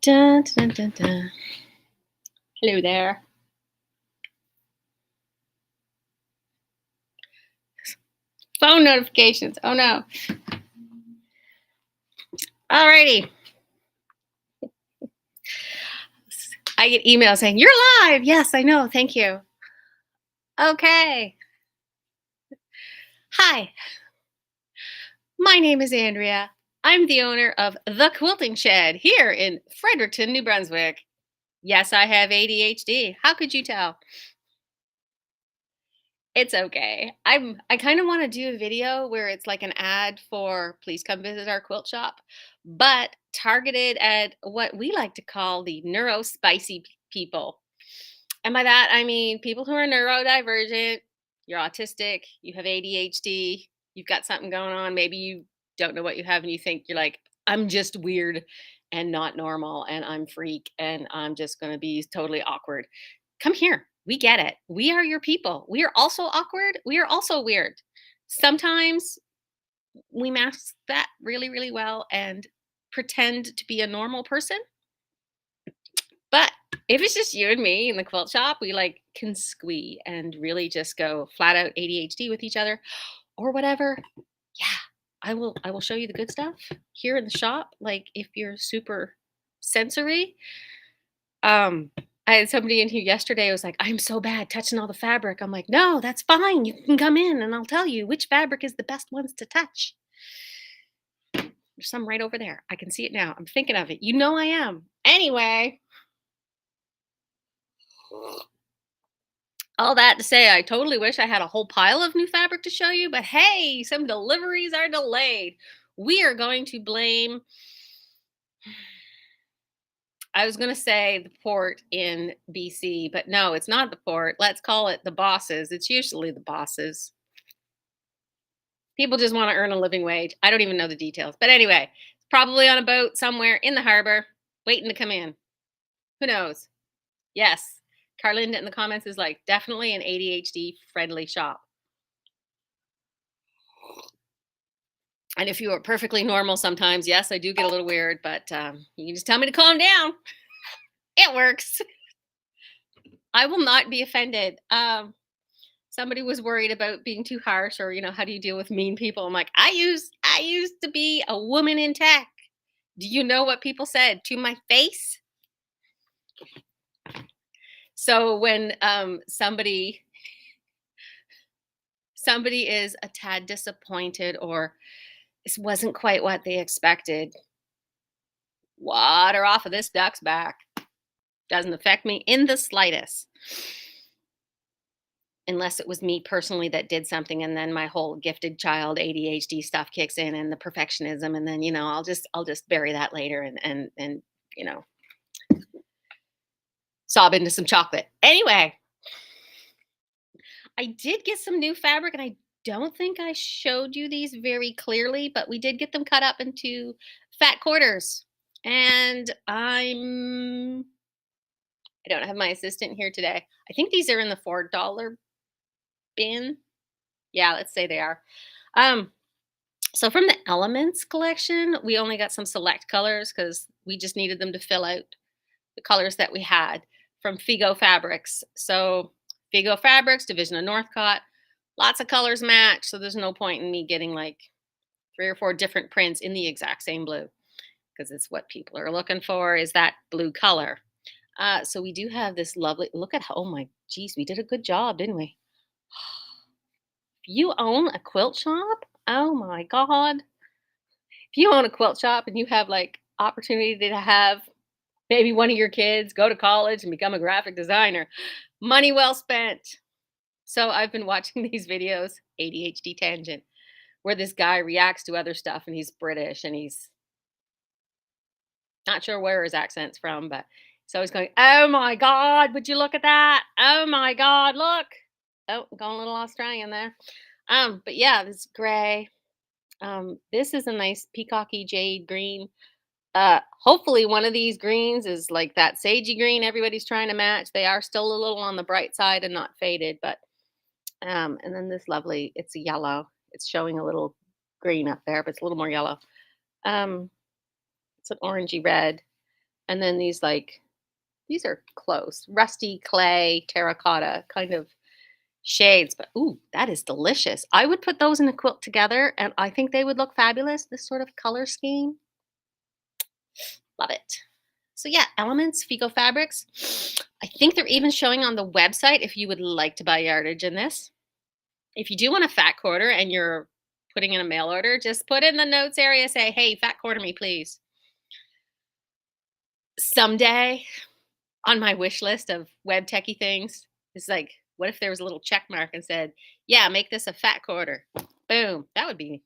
Dun, dun, dun, dun. Hello there. Phone notifications. Oh no. Alrighty. I get emails saying, "You're live." Yes, I know. Thank you. Okay. Hi. My name is Andrea. I'm the owner of The Quilting Shed here in Fredericton, New Brunswick. Yes, I have ADHD. How could you tell? It's okay. I kind of want to do a video where it's like an ad for please come visit our quilt shop, but targeted at what we like to call the neurospicy people. And by that I mean people who are neurodivergent, you're autistic, you have ADHD, you've got something going on, maybe you don't know what you have and you think you're like, I'm just weird and not normal and I'm freak and I'm just going to be totally awkward. Come here. We get it. We are your people. We are also awkward. We are also weird. Sometimes we mask that really, really well and pretend to be a normal person. But if it's just you and me in the quilt shop, we like can squee and really just go flat out ADHD with each other or whatever. Yeah, I will show you the good stuff here in the shop. Like if you're super sensory, um, I had somebody in here yesterday who was like, "I'm so bad touching all the fabric." I'm like, "No, that's fine. You can come in and I'll tell you which fabric is the best ones to touch." There's some right over there. I can see it now. I'm thinking of it. You know I am. Anyway, all that to say, I totally wish I had a whole pile of new fabric to show you, but hey, some deliveries are delayed. We are going to blame, I was going to say the port in BC, but no, it's not the port. Let's call it the bosses. It's usually the bosses. People just want to earn a living wage. I don't even know the details. But anyway, it's probably on a boat somewhere in the harbor waiting to come in. Who knows? Yes. Carlinda in the comments is like, definitely an ADHD friendly shop. And if you are perfectly normal sometimes, yes, I do get a little weird, but you can just tell me to calm down. It works. I will not be offended. Somebody was worried about being too harsh or, how do you deal with mean people? I'm like, I used to be a woman in tech. Do you know what people said to my face? So when somebody is a tad disappointed or this wasn't quite what they expected, water off of this duck's back. Doesn't affect me in the slightest. Unless it was me personally that did something and then my whole gifted child ADHD stuff kicks in and the perfectionism and then I'll just bury that later and you know sob into some chocolate. Anyway, I did get some new fabric and I don't think I showed you these very clearly, but we did get them cut up into fat quarters. And I don't have my assistant here today. I think these are in the $4 bin. Yeah, let's say they are. Um, so from the Elements collection, we only got some select colors because we just needed them to fill out the colors that we had from Figo Fabrics. So Figo Fabrics, Division of Northcott, lots of colors match. So there's no point in me getting like 3 or 4 different prints in the exact same blue because it's what people are looking for is that blue color. So we do have this lovely, look at how, oh my, geez, we did a good job, didn't we? If you own a quilt shop, oh my God. If you own a quilt shop and you have like opportunity to have maybe one of your kids go to college and become a graphic designer, money well spent. So I've been watching these videos, ADHD tangent, where this guy reacts to other stuff and he's British and he's not sure where his accent's from, but so he's going, "Oh my God, would you look at that? Oh my God, look." Oh, going a little Australian there. But yeah, this gray. This is a nice peacocky jade green. Hopefully one of these greens is like that sagey green everybody's trying to match. They are still a little on the bright side and not faded, but and then this lovely, it's a yellow. It's showing a little green up there, but it's a little more yellow. Um, it's an orangey red. And then these are close, rusty clay, terracotta kind of shades. But ooh, that is delicious. I would put those in a quilt together and I think they would look fabulous. This sort of color scheme. Love it. So yeah, Elements, Figo Fabrics. I think they're even showing on the website if you would like to buy yardage in this. If you do want a fat quarter and you're putting in a mail order, just put in the notes area, say, hey, fat quarter me, please. Someday on my wish list of web techie things, it's like, what if there was a little check mark and said, yeah, make this a fat quarter? Boom. That would be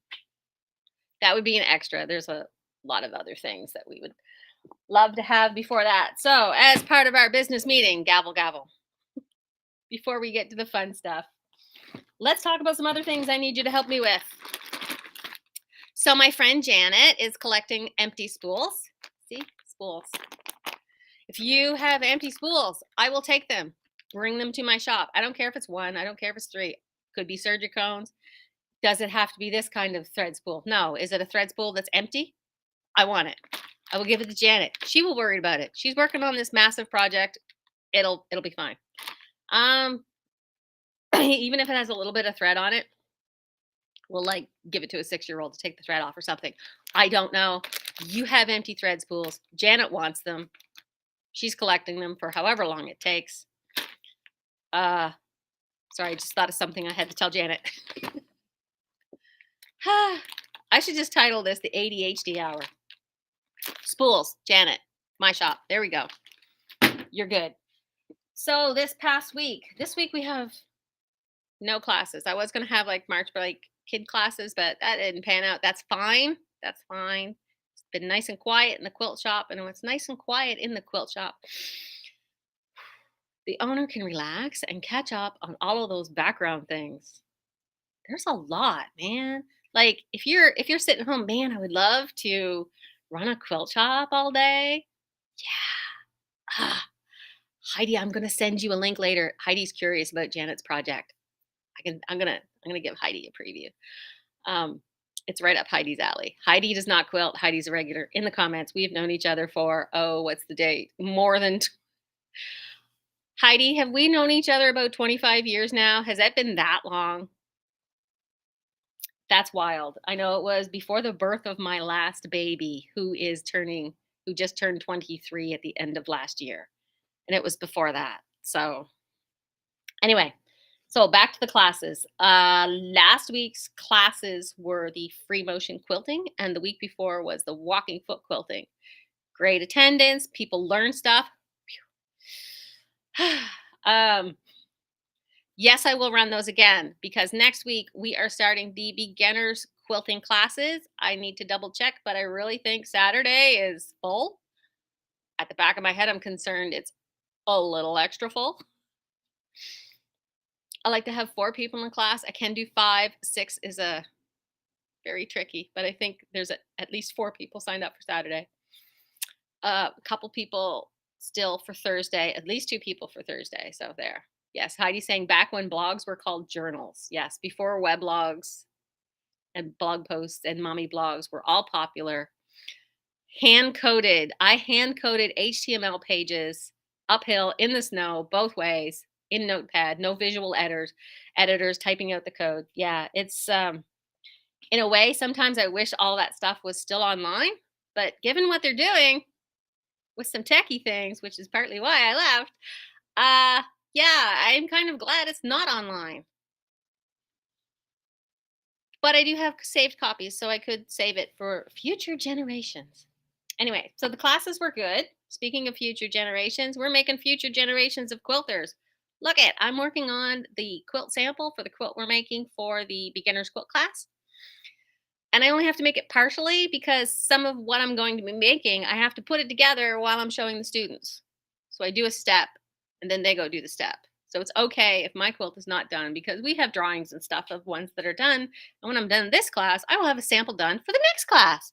an extra. There's a lot of other things that we would love to have before that. So, as part of our business meeting, gavel, gavel, before we get to the fun stuff, let's talk about some other things I need you to help me with. So, my friend Janet is collecting empty spools. See, spools. If you have empty spools, I will take them, bring them to my shop. I don't care if it's one, I don't care if it's three. Could be Surgicones. Does it have to be this kind of thread spool? No. Is it a thread spool that's empty? I want it. I will give it to Janet. She will worry about it. She's working on this massive project. It'll be fine. Even if it has a little bit of thread on it, we'll like give it to a 6-year-old to take the thread off or something. I don't know. You have empty thread spools. Janet wants them. She's collecting them for however long it takes. Sorry, I just thought of something I had to tell Janet. I should just title this the ADHD hour. Spools, Janet, my shop. There we go. You're good. So this week we have no classes. I was going to have like March break kid classes, but that didn't pan out. That's fine. That's fine. It's been nice and quiet in the quilt shop. And when it's nice and quiet in the quilt shop, the owner can relax and catch up on all of those background things. There's a lot, man. Like if you're sitting home, man, I would love to run a quilt shop all day. Yeah. Ah, Heidi, I'm gonna send you a link later. Heidi's curious about Janet's project. I'm gonna give Heidi a preview. It's right up Heidi's alley. Heidi does not quilt. Heidi's a regular. In the comments, we've known each other for what's the date? More than Heidi, have we known each other about 25 years now? Has that been that long? That's wild. I know it was before the birth of my last baby, who just turned 23 at the end of last year. And it was before that. So anyway, so back to the classes. Last week's classes were the free motion quilting, and the week before was the walking foot quilting. Great attendance. People learn stuff. Yes, I will run those again because next week we are starting the beginners quilting classes. I need to double check, but I really think Saturday is full. At the back of my head, I'm concerned it's a little extra full. I like to have 4 people in the class. I can do 5. 6 is a very tricky, but I think there's at least 4 people signed up for Saturday. A couple people still for Thursday, at least 2 people for Thursday. So there. Yes, Heidi's saying back when blogs were called journals. Yes, before weblogs and blog posts and mommy blogs were all popular. Hand coded. I hand coded HTML pages uphill in the snow both ways in Notepad. No visual editors typing out the code. Yeah, it's in a way sometimes I wish all that stuff was still online, but given what they're doing with some techie things, which is partly why I left, yeah, I'm kind of glad it's not online. But I do have saved copies, so I could save it for future generations. Anyway, so the classes were good. Speaking of future generations, we're making future generations of quilters. Look at, I'm working on the quilt sample for the quilt we're making for the beginner's quilt class. And I only have to make it partially because some of what I'm going to be making, I have to put it together while I'm showing the students. So I do a step and then they go do the step. So it's okay if my quilt is not done because we have drawings and stuff of ones that are done. And when I'm done this class, I will have a sample done for the next class.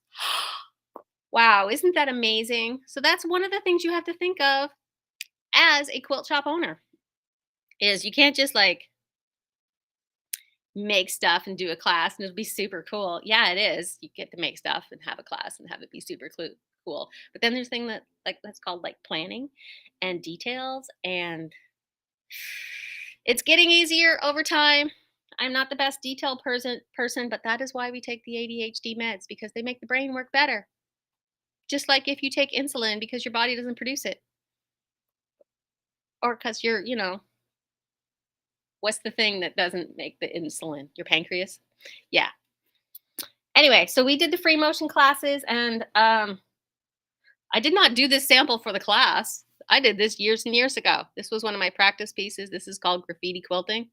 Wow, isn't that amazing? So that's one of the things you have to think of as a quilt shop owner is you can't just like make stuff and do a class and it'll be super cool. Yeah, it is. You get to make stuff and have a class and have it be super cool. But then there's thing that that's called like planning and details, and it's getting easier over time. I'm not the best detail person, but that is why we take the ADHD meds, because they make the brain work better. Just like if you take insulin because your body doesn't produce it, or because what's the thing that doesn't make the insulin? Your pancreas. Yeah. Anyway, so we did the free motion classes, and I did not do this sample for the class. I did this years and years ago. This was one of my practice pieces. This is called graffiti quilting.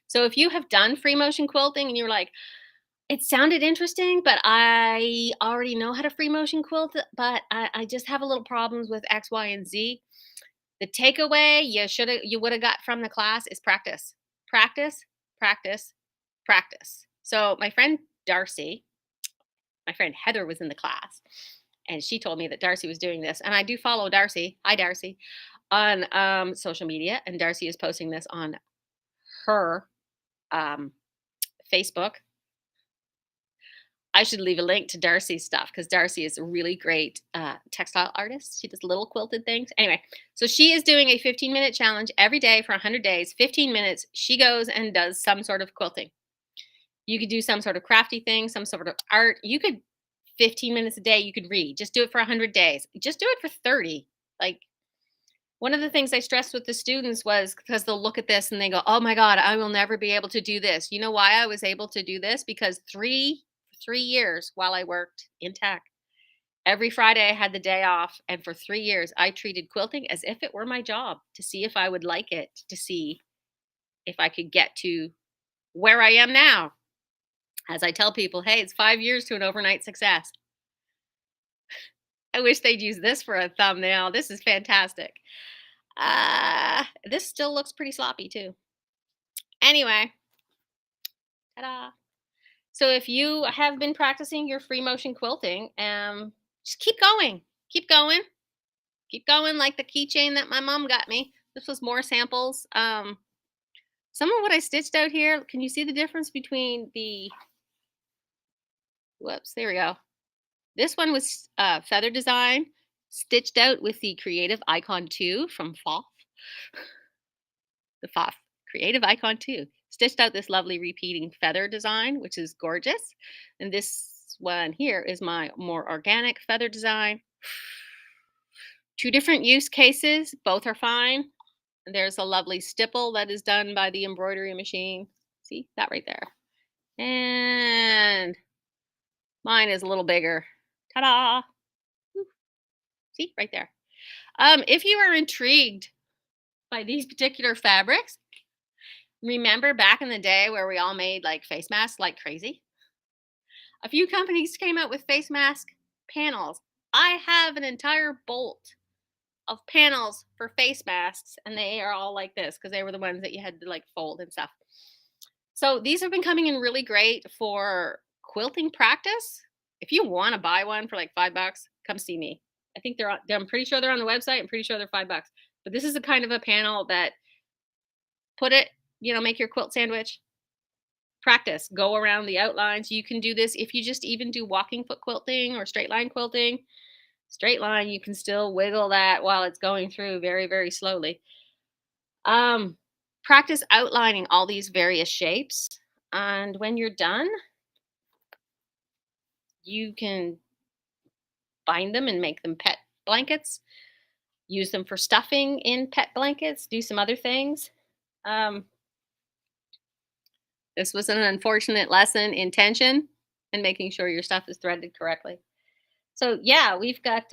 So if you have done free motion quilting and you're like, it sounded interesting, but I already know how to free motion quilt, but I just have a little problems with X, Y, and Z. The takeaway you would have got from the class is practice. Practice, practice, practice. So my friend Heather was in the class, and she told me that Darcy was doing this. And I do follow Darcy. Hi, Darcy, on social media. And Darcy is posting this on her um, Facebook. I should leave a link to Darcy's stuff because Darcy is a really great textile artist. She does little quilted things. Anyway, so she is doing a 15-minute challenge every day for 100 days, 15 minutes. She goes and does some sort of quilting. You could do some sort of crafty thing, some sort of art. You could 15 minutes a day, you could read. Just do it for 100 days. Just do it for 30. Like, one of the things I stressed with the students was because they'll look at this and they go, oh my God, I will never be able to do this. You know why I was able to do this? Because three years while I worked in tech, every Friday I had the day off. And for 3 years, I treated quilting as if it were my job, to see if I would like it, to see if I could get to where I am now. As I tell people, hey, it's 5 years to an overnight success. I wish they'd use this for a thumbnail. This is fantastic. This still looks pretty sloppy too. Anyway, ta-da. So if you have been practicing your free motion quilting, just keep going. Keep going. Keep going like the keychain that my mom got me. This was more samples. Some of what I stitched out here, can you see the difference between the, whoops, there we go. This one was feather design, stitched out with the Creative Icon 2 from PFAFF. The PFAFF Creative Icon 2. Stitched out this lovely repeating feather design, which is gorgeous. And this one here is my more organic feather design. 2 different use cases, both are fine. And there's a lovely stipple that is done by the embroidery machine. See that right there. And mine is a little bigger. Ta-da! See right there. If you are intrigued by these particular fabrics, remember back in the day where we all made like face masks like crazy? A few companies came out with face mask panels. I have an entire bolt of panels for face masks, and they are all like this because they were the ones that you had to like fold and stuff. So these have been coming in really great for quilting practice. If you want to buy one for like $5, come see me. I think I'm pretty sure they're on the website. I'm pretty sure they're $5. But this is a kind of a panel that put it, make your quilt sandwich. Practice, go around the outlines. You can do this if you just even do walking foot quilting or straight line quilting. Straight line, you can still wiggle that while it's going through very, very slowly. Practice outlining all these various shapes. And when you're done, you can bind them and make them pet blankets. Use them for stuffing in pet blankets. Do some other things. This was an unfortunate lesson in tension and making sure your stuff is threaded correctly. So yeah, we've got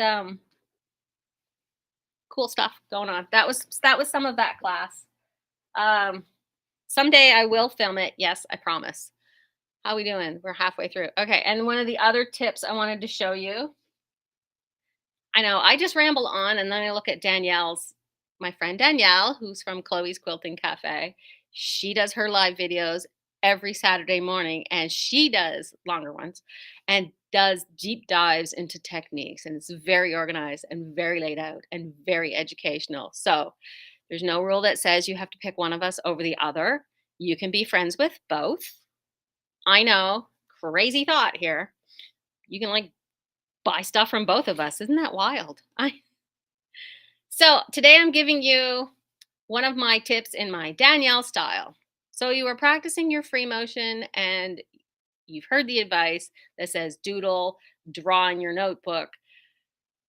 cool stuff going on. That was some of that class. Someday I will film it. Yes, I promise. How we doing? We're halfway through. Okay, and one of the other tips I wanted to show you. I know I just ramble on, and then I look at my friend Danielle, who's from Chloe's Quilting Cafe. She does her live videos every Saturday morning, and she does longer ones and does deep dives into techniques, and it's very organized and very laid out and very educational. So there's no rule that says you have to pick one of us over the other. You can be friends with both. I know, crazy thought here. You can buy stuff from both of us. Isn't that wild? So today I'm giving you one of my tips in my Danielle style. So you are practicing your free motion and you've heard the advice that says doodle, draw in your notebook,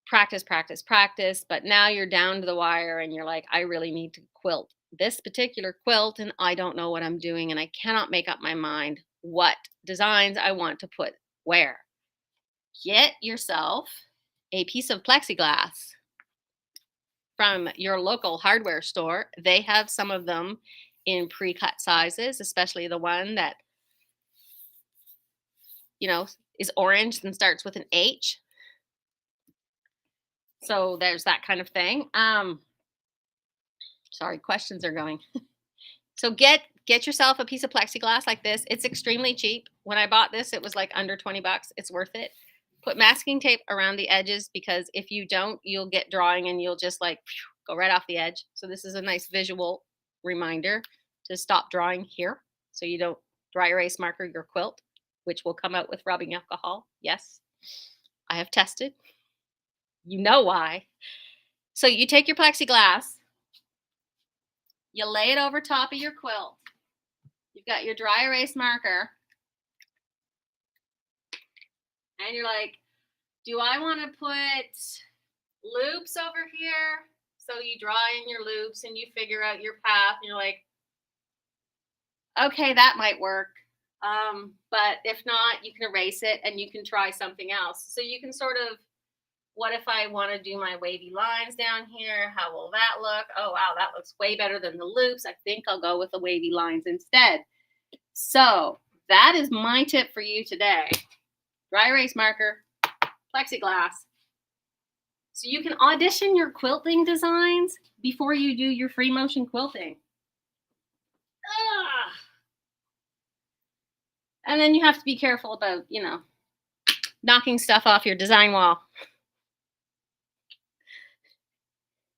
practice, practice, practice. But now you're down to the wire and you're like, I really need to quilt this particular quilt and I don't know what I'm doing and I cannot make up my mind what designs I want to put where. Get yourself a piece of plexiglass from your local hardware store. They have some of them in pre-cut sizes, especially the one that, you know, is orange and starts with an H. So there's that kind of thing. Sorry, questions are going. So get yourself a piece of plexiglass like this. It's extremely cheap. When I bought this, it was like under 20 bucks. It's worth it. Put masking tape around the edges because if you don't, you'll get drawing and you'll just like go right off the edge. So this is a nice visual reminder to stop drawing here so you don't dry erase marker your quilt, which will come out with rubbing alcohol. Yes, I have tested. You know why. So you take your plexiglass, you lay it over top of your quilt. You've got your dry erase marker. And you're like, do I want to put loops over here? So you draw in your loops and you figure out your path. And you're like, okay, that might work. But if not, you can erase it and you can try something else. So you can sort of, what if I want to do my wavy lines down here? How will that look? Oh, wow, that looks way better than the loops. I think I'll go with the wavy lines instead. So that is my tip for you today. Dry erase marker, plexiglass. So you can audition your quilting designs before you do your free motion quilting. And then you have to be careful about, knocking stuff off your design wall.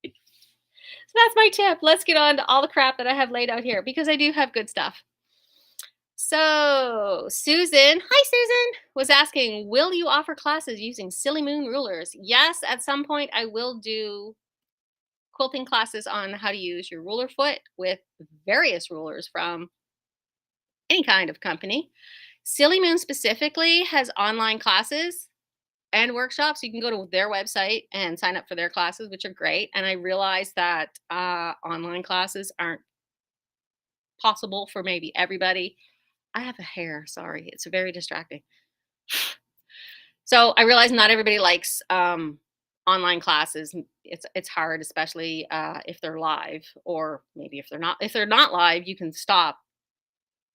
So that's my tip. Let's get on to all the crap that I have laid out here because I do have good stuff. So Susan, hi Susan, was asking, will you offer classes using Silly Moon rulers? Yes, at some point I will do quilting classes on how to use your ruler foot with various rulers from any kind of company. Silly Moon specifically has online classes and workshops. You can go to their website and sign up for their classes, which are great. And I realize that online classes aren't possible for maybe everybody. I have a hair, sorry. It's very distracting. So I realize not everybody likes online classes. It's hard, especially if they're live, or maybe if they're not. If they're not live, you can stop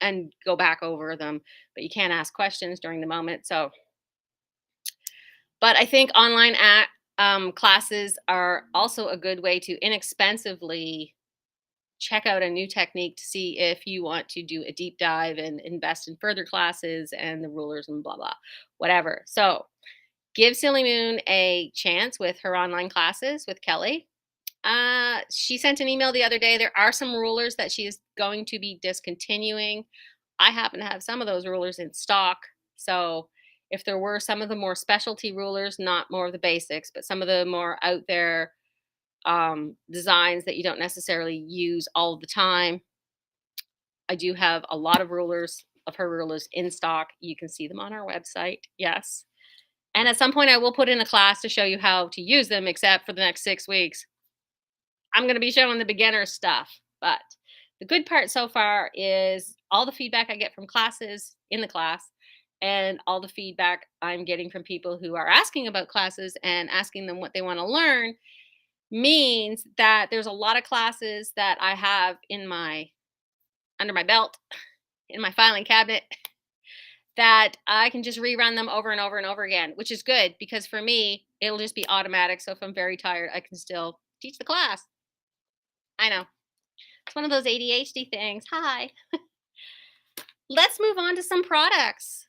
and go back over them, but you can't ask questions during the moment. So, but I think online classes are also a good way to inexpensively check out a new technique to see if you want to do a deep dive and invest in further classes and the rulers and blah, blah, whatever. So give Silly Moon a chance with her online classes with Kelly. She sent an email the other day. There are some rulers that she is going to be discontinuing. I happen to have some of those rulers in stock. So if there were some of the more specialty rulers, not more of the basics, but some of the more out there designs that you don't necessarily use all the time, I do have a lot of rulers, of her rulers, in stock. You can see them on our website. Yes. And at some point I will put in a class to show you how to use them, except for the next 6 weeks I'm going to be showing the beginner stuff. But the good part so far is all the feedback I get from classes in the class and all the feedback I'm getting from people who are asking about classes and asking them what they want to learn means that there's a lot of classes that I have in under my belt, in my filing cabinet, that I can just rerun them over and over and over again, which is good because for me, it'll just be automatic. So if I'm very tired, I can still teach the class. I know. It's one of those ADHD things. Hi. Let's move on to some products.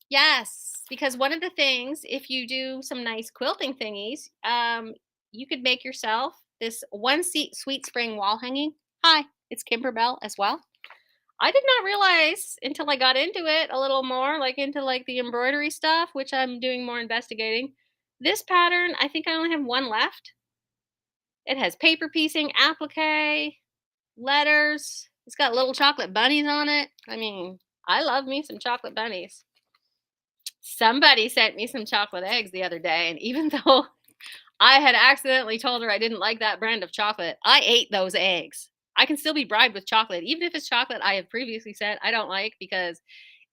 Yes, because one of the things, if you do some nice quilting thingies, you could make yourself this one seat sweet spring wall hanging. Hi, it's Kimberbell as well. I did not realize until I got into it a little more, like into like the embroidery stuff, which I'm doing more investigating, This pattern, I think I only have one left. It has paper piecing, applique, letters. It's got little chocolate bunnies on it. I mean, I love me some chocolate bunnies. Somebody sent me some chocolate eggs the other day, and even though I had accidentally told her I didn't like that brand of chocolate, I ate those eggs. I can still be bribed with chocolate, even if it's chocolate I have previously said I don't like because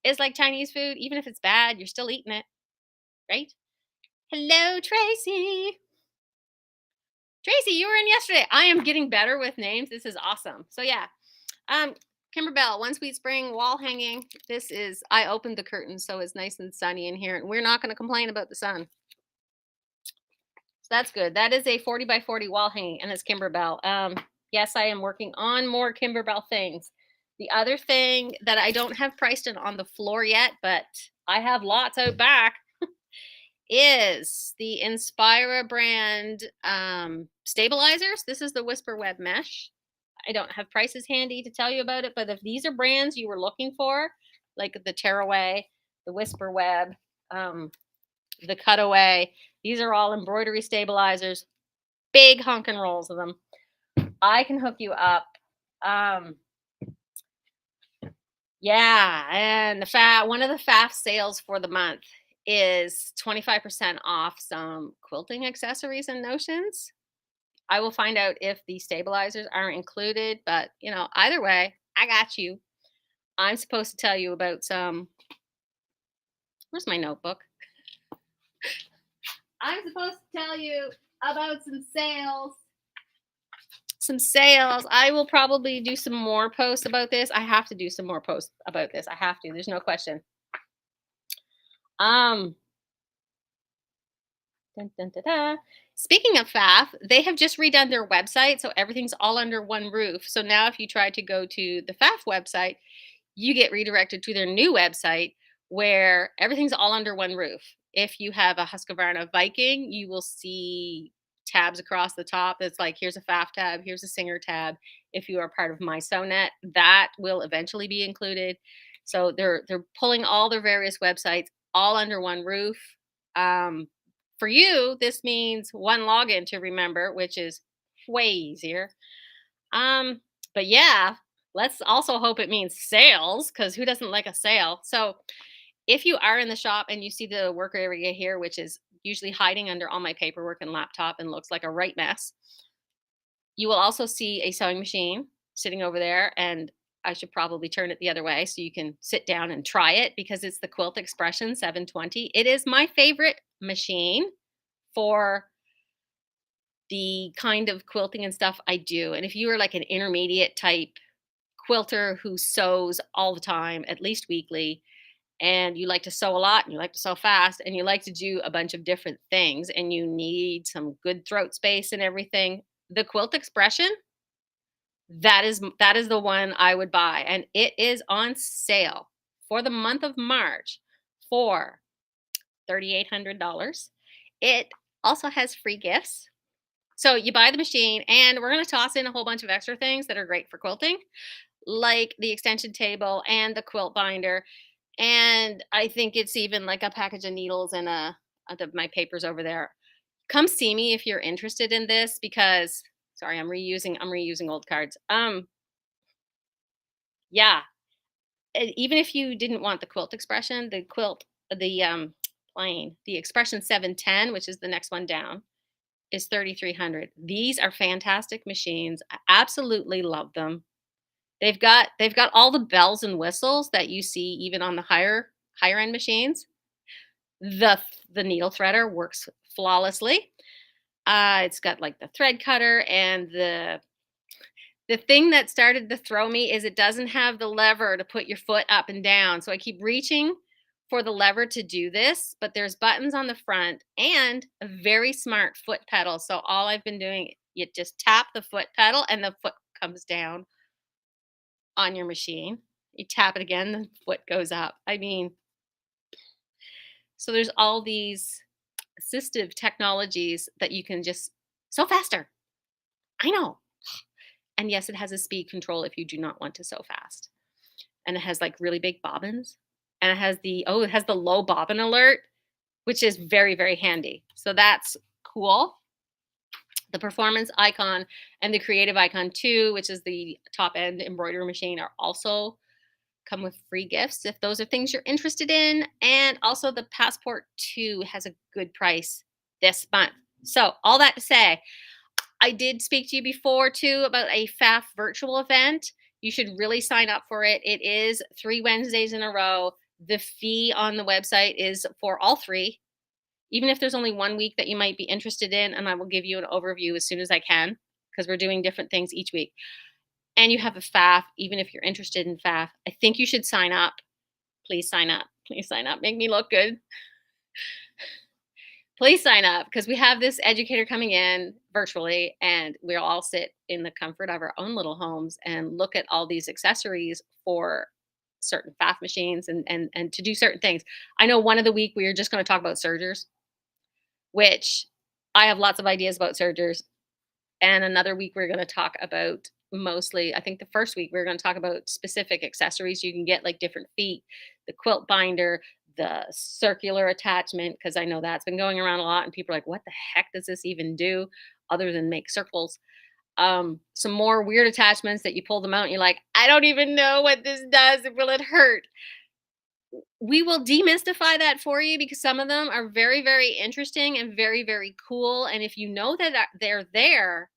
it's like Chinese food. Even if it's bad, you're still eating it, right? Hello, Tracy. Tracy, you were in yesterday. I am getting better with names. This is awesome. So yeah, Kimberbell, One Sweet Spring wall hanging. This is I opened the curtains so it's nice and sunny in here, and we're not going to complain about the sun. So that's good. That is a 40 by 40 wall hanging, and it's Kimberbell. Yes, I am working on more Kimberbell things. The other thing that I don't have priced in on the floor yet, but I have lots out back, is the Inspira brand stabilizers. This is the Whisper Web Mesh. I don't have prices handy to tell you about it, but if these are brands you were looking for, like the Tearaway, the Whisper Web, the Cutaway, these are all embroidery stabilizers, big honkin' rolls of them. I can hook you up. Yeah, and one of the PFAFF sales for the month is 25% off some quilting accessories and notions. I will find out if the stabilizers are included, but either way, I got you. I'm supposed to tell you about where's my notebook? I'm supposed to tell you about some sales. I will probably do some more posts about this. I have to do some more posts about this. I have to. There's no question. Dun, dun, dun, dun. Speaking of PFAFF, they have just redone their website, so everything's all under one roof. So now if you try to go to the PFAFF website, you get redirected to their new website where everything's all under one roof. If you have a Husqvarna Viking, you will see tabs across the top. It's like, here's a PFAFF tab, here's a Singer tab. If you are part of my SewNet, that will eventually be included. So they're pulling all their various websites all under one roof. For you, this means one login to remember, which is way easier. But yeah, let's also hope it means sales, because who doesn't like a sale? So if you are in the shop and you see the work area here, which is usually hiding under all my paperwork and laptop and looks like a right mess, you will also see a sewing machine sitting over there. And I should probably turn it the other way so you can sit down and try it, because it's the Quilt Expression 720. It is my favorite machine for the kind of quilting and stuff I do. And if you are like an intermediate type quilter who sews all the time, at least weekly, and you like to sew a lot and you like to sew fast and you like to do a bunch of different things and you need some good throat space and everything, the Quilt Expression, that is the one I would buy. And it is on sale for the month of March for $3,800. It also has free gifts. So you buy the machine, and we're going to toss in a whole bunch of extra things that are great for quilting, like the extension table and the quilt binder. And I think it's even like a package of needles and my papers over there. Come see me if you're interested in this, because sorry, I'm reusing old cards. Yeah, even if you didn't want the Quilt Expression, the Expression 710, which is the next one down, is 3,300. These are fantastic machines. I absolutely love them. They've got all the bells and whistles that you see even on the higher end machines. The needle threader works flawlessly. It's got like the thread cutter, and the thing that started to throw me is it doesn't have the lever to put your foot up and down. So I keep reaching for the lever to do this, but there's buttons on the front and a very smart foot pedal. So all I've been doing, you just tap the foot pedal and the foot comes down on your machine. You tap it again, the foot goes up. I mean, so there's all these assistive technologies that you can just sew faster. I know. And yes, it has a speed control if you do not want to sew fast. And it has like really big bobbins. And it has the low bobbin alert. which is very, very handy. So that's cool. The performance icon and the creative icon 2, which is the top end embroidery machine, are also come with free gifts if those are things you're interested in. And also the Passport 2 has a good price this month. So all that to say, I did speak to you before too about a PFAFF virtual event. You should really sign up for it. It is 3 Wednesdays in a row. The fee on the website is for all 3, even if there's only 1 week that you might be interested in, and I will give you an overview as soon as I can because we're doing different things each week. And you have a PFAFF, even if you're interested in PFAFF, I think you should sign up. Please sign up. Please sign up. Make me look good. Please sign up because we have this educator coming in virtually, and we'll all sit in the comfort of our own little homes and look at all these accessories for certain PFAFF machines and to do certain things. I know one of the week we are just going to talk about sergers, which I have lots of ideas about sergers. And another week we're going to talk about mostly, I think the first week we're going to talk about specific accessories you can get, like different feet, the quilt binder, the circular attachment, because I know that's been going around a lot and people are like, what the heck does this even do other than make circles? Some more weird attachments that you pull them out and you're like, I don't even know what this does. Will it hurt? We will demystify that for you because some of them are very, very interesting and very, very cool. And if you know that they're there,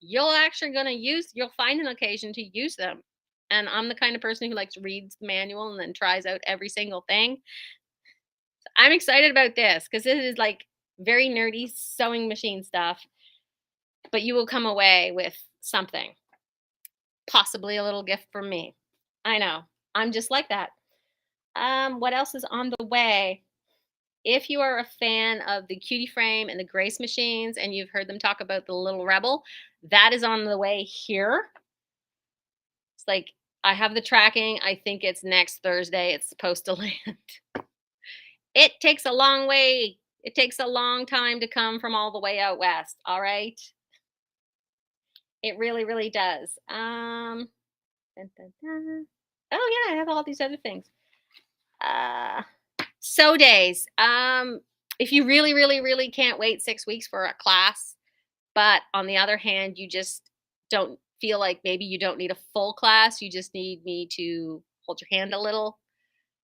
you'll actually gonna you'll find an occasion to use them. And I'm the kind of person who likes reads the manual and then tries out every single thing. I'm excited about this because this is like very nerdy sewing machine stuff, but you will come away with something, possibly a little gift from me. I know. I'm just like that. What else is on the way? If you are a fan of the Cutie Frame and the Grace machines and you've heard them talk about the Little Rebel, that is on the way here. It's like I have the tracking. I think it's next Thursday. It's supposed to land. It takes a long way. It takes a long time to come from all the way out west. All right. It really, really does. Dun, dun, dun. Oh yeah, I have all these other things. Uh, so days. If you really, really, really can't wait 6 weeks for a class, but on the other hand, you just don't feel like maybe you don't need a full class. You just need me to hold your hand a little,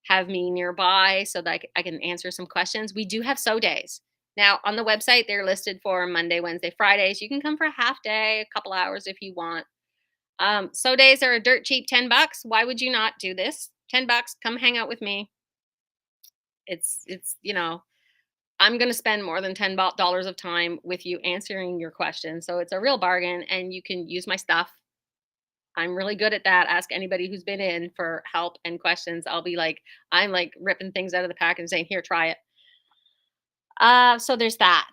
have me nearby so that I can answer some questions. We do have so days. Now, on the website, they're listed for Monday, Wednesday, Fridays. You can come for a half day, a couple hours if you want. So days are a dirt cheap $10. Why would you not do this? $10, come hang out with me. It's I'm going to spend more than $10 of time with you answering your questions. So it's a real bargain and you can use my stuff. I'm really good at that. Ask anybody who's been in for help and questions. I'm like ripping things out of the pack and saying, here, try it. So there's that.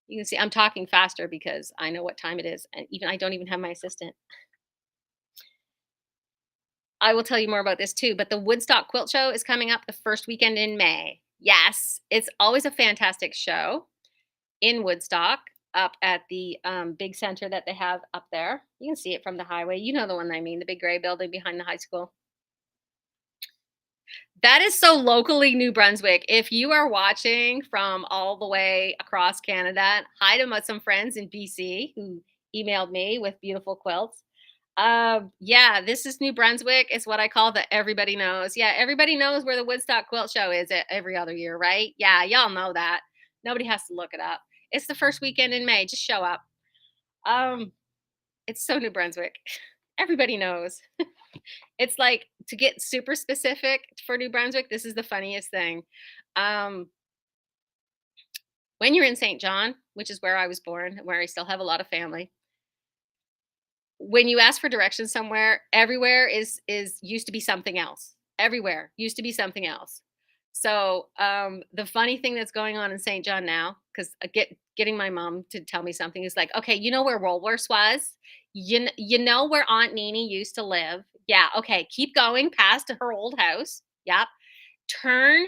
You can see I'm talking faster because I know what time it is. And I don't even have my assistant. I will tell you more about this too, but the Woodstock Quilt Show is coming up the first weekend in May. Yes, it's always a fantastic show in Woodstock up at the big center that they have up there. You can see it from the highway. You know the one I mean, the big gray building behind the high school. That is so locally New Brunswick. If you are watching from all the way across Canada, hi to some friends in BC who emailed me with beautiful quilts. Yeah, this is New Brunswick. It's what I call the everybody knows. Yeah, everybody knows where the Woodstock Quilt Show is every other year, right? Yeah, y'all know that. Nobody has to look it up. It's the first weekend in May. Just show up. Um, it's so New Brunswick. Everybody knows. It's like to get super specific for New Brunswick. This is the funniest thing. Um, when you're in St. John, which is where I was born, where I still have a lot of family, when you ask for directions somewhere, everywhere is used to be something else. Everywhere used to be something else. So the funny thing that's going on in St. John now, because getting my mom to tell me something is like, okay, you know where Woolworths was? You know where Aunt Nini used to live? Yeah, okay, keep going past her old house. Yep. Turn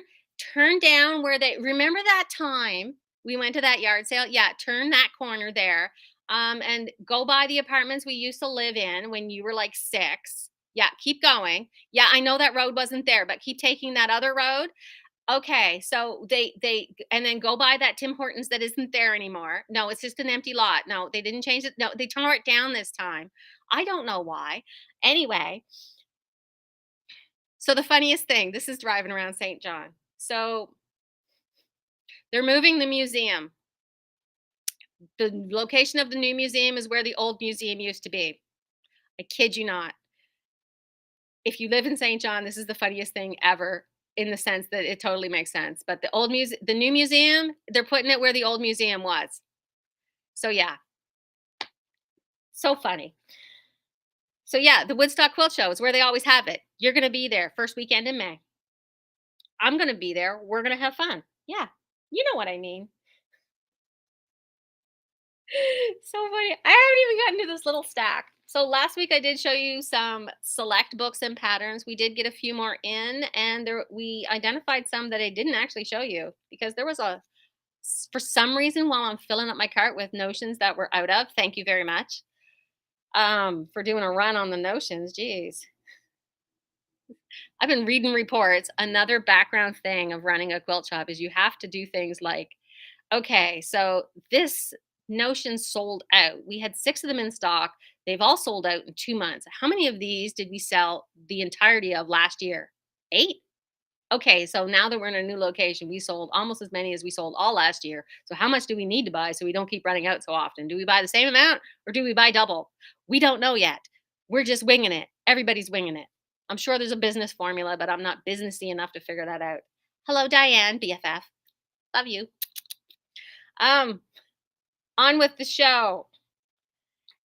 turn down where they remember that time we went to that yard sale? Yeah, turn that corner there. And go by the apartments we used to live in when you were like 6. Yeah, keep going. Yeah, I know that road wasn't there, but keep taking that other road. Okay, so and then go buy that Tim Hortons that isn't there anymore. No, it's just an empty lot. No, they didn't change it. No, they tore it down this time. I don't know why. Anyway, so the funniest thing, this is driving around St. John. So they're moving the museum. The location of the new museum is where the old museum used to be. I kid you not. If you live in St. John, this is the funniest thing ever in the sense that it totally makes sense. But the new museum, they're putting it where the old museum was. So yeah, so funny. So yeah, the Woodstock Quilt Show is where they always have it. You're going to be there first weekend in May. I'm going to be there. We're going to have fun. Yeah. You know what I mean. So funny. I haven't even gotten to this little stack. So last week I did show you some select books and patterns. We did get a few more in, and we identified some that I didn't actually show you because there was for some reason while I'm filling up my cart with notions that we're out of. Thank you very much for doing a run on the notions. Geez. I've been reading reports. Another background thing of running a quilt shop is you have to do things like, okay, so this notion sold out. We had 6 of them in stock. They've all sold out in 2 months. How many of these did we sell the entirety of last year? 8? Okay, so now that we're in a new location, we sold almost as many as we sold all last year. So how much do we need to buy so we don't keep running out so often? Do we buy the same amount or do we buy double? We don't know yet. We're just winging it. Everybody's winging it. I'm sure there's a business formula, but I'm not businessy enough to figure that out. Hello, Diane, BFF. Love you. Um, on with the show.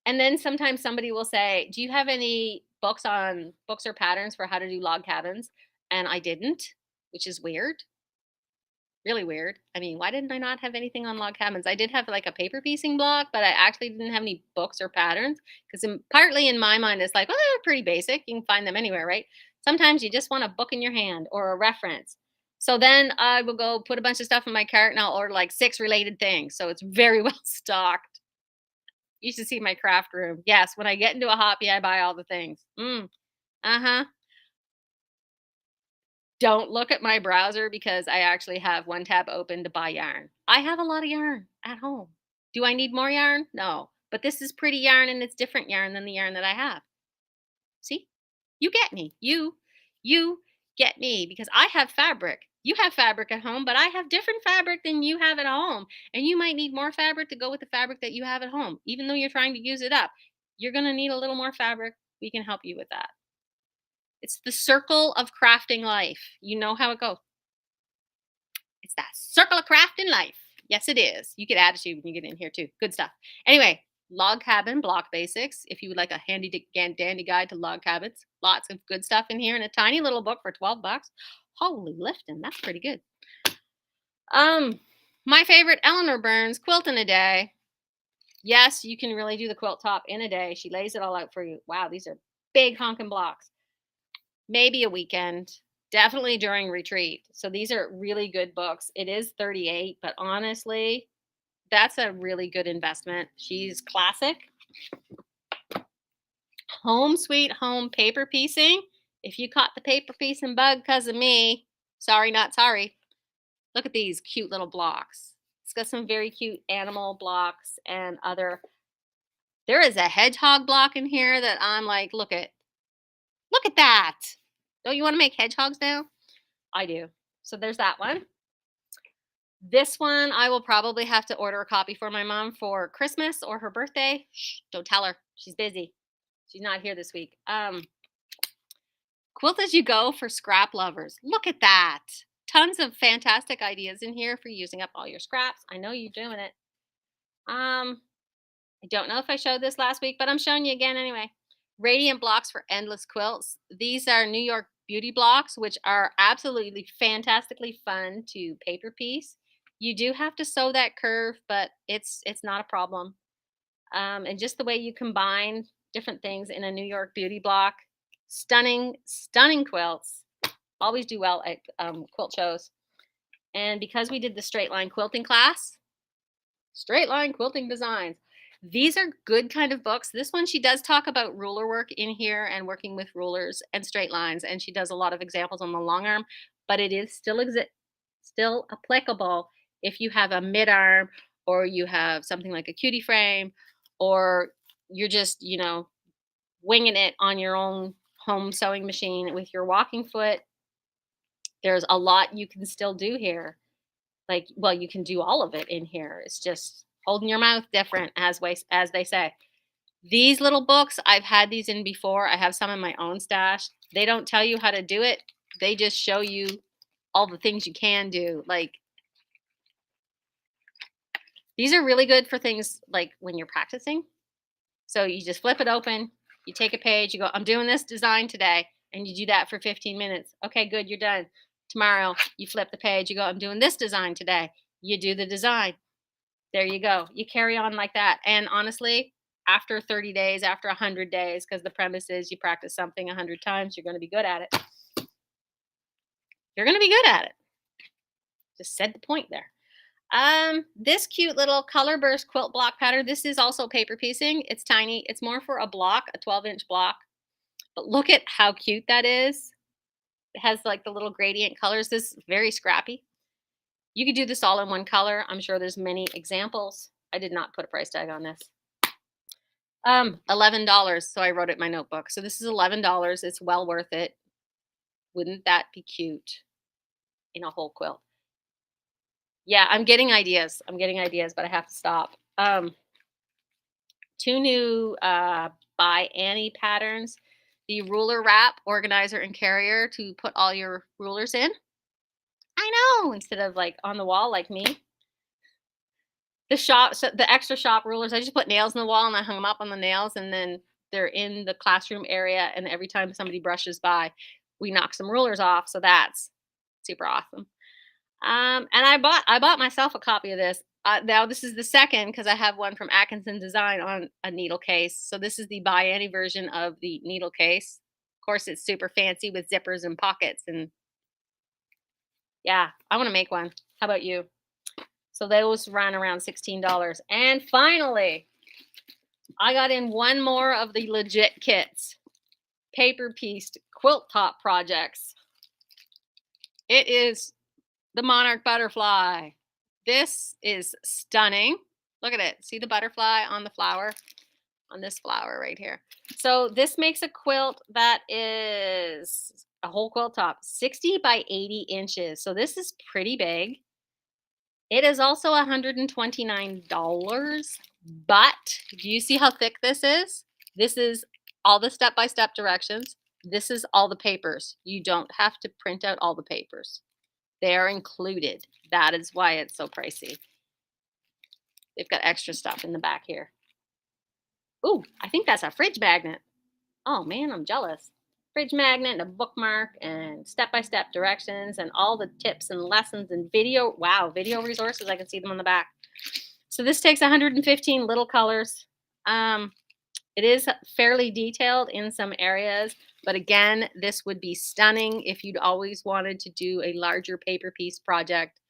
And then sometimes somebody will say, "Do you have any books or patterns for how to do log cabins?" And I didn't, which is weird. Really weird. I mean, why didn't I not have anything on log cabins? I did have like a paper piecing block, but I actually didn't have any books or patterns because partly in my mind it's like, well, they're pretty basic. You can find them anywhere, right? Sometimes you just want a book in your hand or a reference. So then I will go put a bunch of stuff in my cart and I'll order like 6 related things. So it's very well stocked. You should see my craft room. Yes, when I get into a hobby, I buy all the things. Uh-huh. Don't look at my browser because I actually have one tab open to buy yarn. I have a lot of yarn at home. Do I need more yarn? No. But this is pretty yarn and it's different yarn than the yarn that I have. See? You get me. You get me because I have fabric. You have fabric at home, but I have different fabric than you have at home. And you might need more fabric to go with the fabric that you have at home. Even though you're trying to use it up, you're going to need a little more fabric. We can help you with that. It's the circle of crafting life. You know how it goes. It's that circle of crafting life. Yes, it is. You get attitude when you get in here too. Good stuff. Anyway, log cabin block basics. If you would like a handy dandy guide to log cabins, lots of good stuff in here in a tiny little book for 12 bucks. Holy lifting, that's pretty good. My favorite, Eleanor Burns, Quilt in a Day. Yes, you can really do the quilt top in a day. She lays it all out for you. Wow, these are big honking blocks. Maybe a weekend, definitely during retreat. So these are really good books. It is 38, but honestly, that's a really good investment. She's classic. Home Sweet Home paper piecing. If you caught the paper piecing bug because of me, sorry, not sorry. Look at these cute little blocks. It's got some very cute animal blocks and other. There is a hedgehog block in here that I'm like, look at that. Don't you want to make hedgehogs now? I do. So there's that one. This one, I will probably have to order a copy for my mom for Christmas or her birthday. Shh, don't tell her. She's busy. She's not here this week. Quilt as you go for scrap lovers. Look at that. Tons of fantastic ideas in here for using up all your scraps. I know you're doing it. I don't know if I showed this last week, but I'm showing you again anyway. Radiant blocks for endless quilts. These are New York beauty blocks, which are absolutely fantastically fun to paper piece. You do have to sew that curve, but it's not a problem. And just the way you combine different things in a New York beauty block, stunning quilts. Always do well at quilt shows. And because we did the straight line quilting class, straight line quilting designs. These are good kind of books. This one, she does talk about ruler work in here and working with rulers and straight lines. And she does a lot of examples on the long arm, but it is still Still applicable if you have a mid arm or you have something like a cutie frame or you're just, winging it on your own home sewing machine with your walking foot. There's a lot you can still do here. Like, well, you can do all of it in here. It's just holding your mouth different, as they say. These little books, I've had these in before. I have some in my own stash. They don't tell you how to do it. They just show you all the things you can do. Like, these are really good for things like when you're practicing. So you just flip it open, you take a page, you go, I'm doing this design today, and you do that for 15 minutes. Okay, good, you're done. Tomorrow, you flip the page, you go, I'm doing this design today. You do the design. There you go. You carry on like that. And honestly, after 30 days, after 100 days, because the premise is you practice something 100 times, you're going to be good at it. You're going to be good at it. Just said the point there. This cute little color burst quilt block pattern. This is also paper piecing. It's tiny. It's more for a block, a 12-inch block. But look at how cute that is. It has like the little gradient colors. This is very scrappy. You could do this all in one color. I'm sure there's many examples. I did not put a price tag on this. $11. So I wrote it in my notebook. So this is $11. It's well worth it. Wouldn't that be cute in a whole quilt? Yeah, I'm getting ideas. But I have to stop. Two new by Annie patterns. The ruler wrap, organizer, and carrier to put all your rulers in. I know, instead of like on the wall like me. The extra shop rulers, I just put nails in the wall and I hung them up on the nails, and then they're in the classroom area. And every time somebody brushes by, we knock some rulers off. So that's super awesome. And I bought myself a copy of this. Now this is the second because I have one from Atkinson Design on a needle case. So this is the by Annie version of the needle case. Of course, it's super fancy with zippers and pockets. And yeah, I want to make one. How about you? So those run around $16. And finally, I got in one more of the legit kits. Paper pieced quilt top projects. It is the Monarch butterfly. This is stunning. Look at it. See the butterfly on the flower? On this flower right here. So this makes a quilt that is a whole quilt top, 60 by 80 inches. So this is pretty big. It is also $129. But do you see how thick this is? This is all the step-by-step directions. This is all the papers. You don't have to print out all the papers. They are included. That is why it's so pricey. They've got extra stuff in the back here. Ooh, I think that's a fridge magnet. Oh man, I'm jealous. Fridge magnet and a bookmark and step-by-step directions and all the tips and lessons and video. Wow, video resources. I can see them on the back. So this takes 115 little colors. It is fairly detailed in some areas, but again, this would be stunning if you'd always wanted to do a larger paper piece project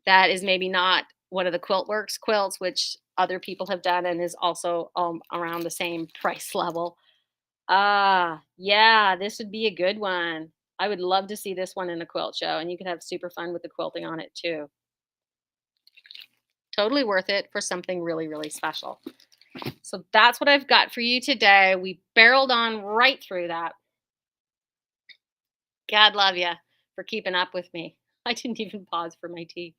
that is maybe not one of the QuiltWorks quilts, which other people have done and is also around the same price level. Yeah, this would be a good one. I would love to see this one in a quilt show, and you could have super fun with the quilting on it too. Totally worth it for something really, really special. So that's what I've got for you today. We barreled on right through that. God love you for keeping up with me. I didn't even pause for my tea.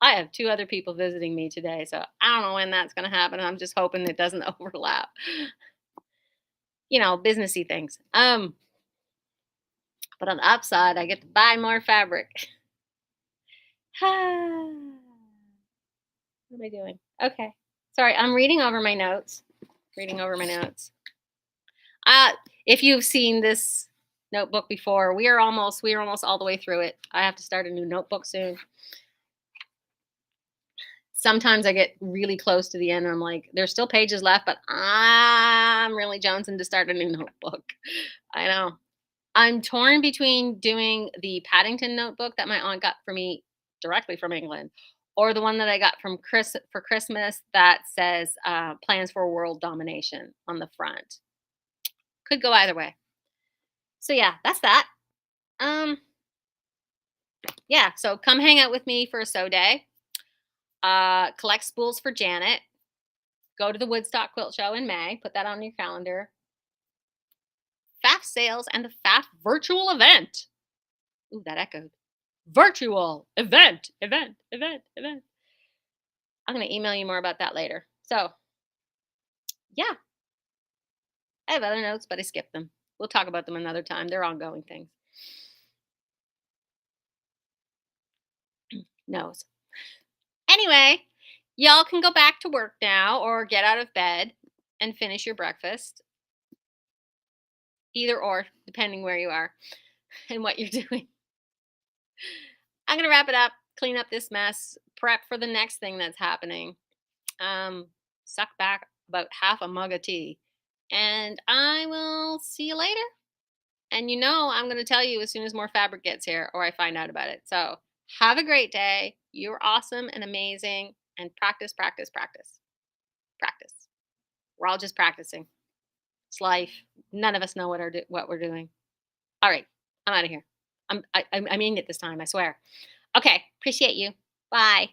I have two other people visiting me today, so I don't know when that's going to happen. I'm just hoping it doesn't overlap. Businessy things. But on the upside, I get to buy more fabric. What am I doing? Okay. Sorry, I'm reading over my notes. If you've seen this notebook before, we are almost all the way through it. I have to start a new notebook soon. Sometimes I get really close to the end and I'm like, there's still pages left, but I'm really jonesing to start a new notebook. I know. I'm torn between doing the Paddington notebook that my aunt got for me directly from England, or the one that I got for Christmas that says plans for world domination on the front. Could go either way. So yeah, that's that. Um, yeah, so come hang out with me for a sew day. Collect spools for Janet. Go to the Woodstock Quilt Show in May. Put that on your calendar. PFAFF sales and the PFAFF virtual event. Ooh, that echoed. Virtual event. I'm going to email you more about that later. So, yeah, I have other notes, but I skipped them. We'll talk about them another time. They're ongoing things. Knows. Anyway, y'all can go back to work now or get out of bed and finish your breakfast. Either or, depending where you are and what you're doing. I'm going to wrap it up, clean up this mess, prep for the next thing that's happening. Suck back about half a mug of tea. And I will see you later. And I'm going to tell you as soon as more fabric gets here or I find out about it. So have a great day. You're awesome and amazing. And practice, practice, practice, practice. We're all just practicing. It's life. None of us know what we're doing. All right. I'm out of here. I mean it this time, I swear. Okay. Appreciate you. Bye.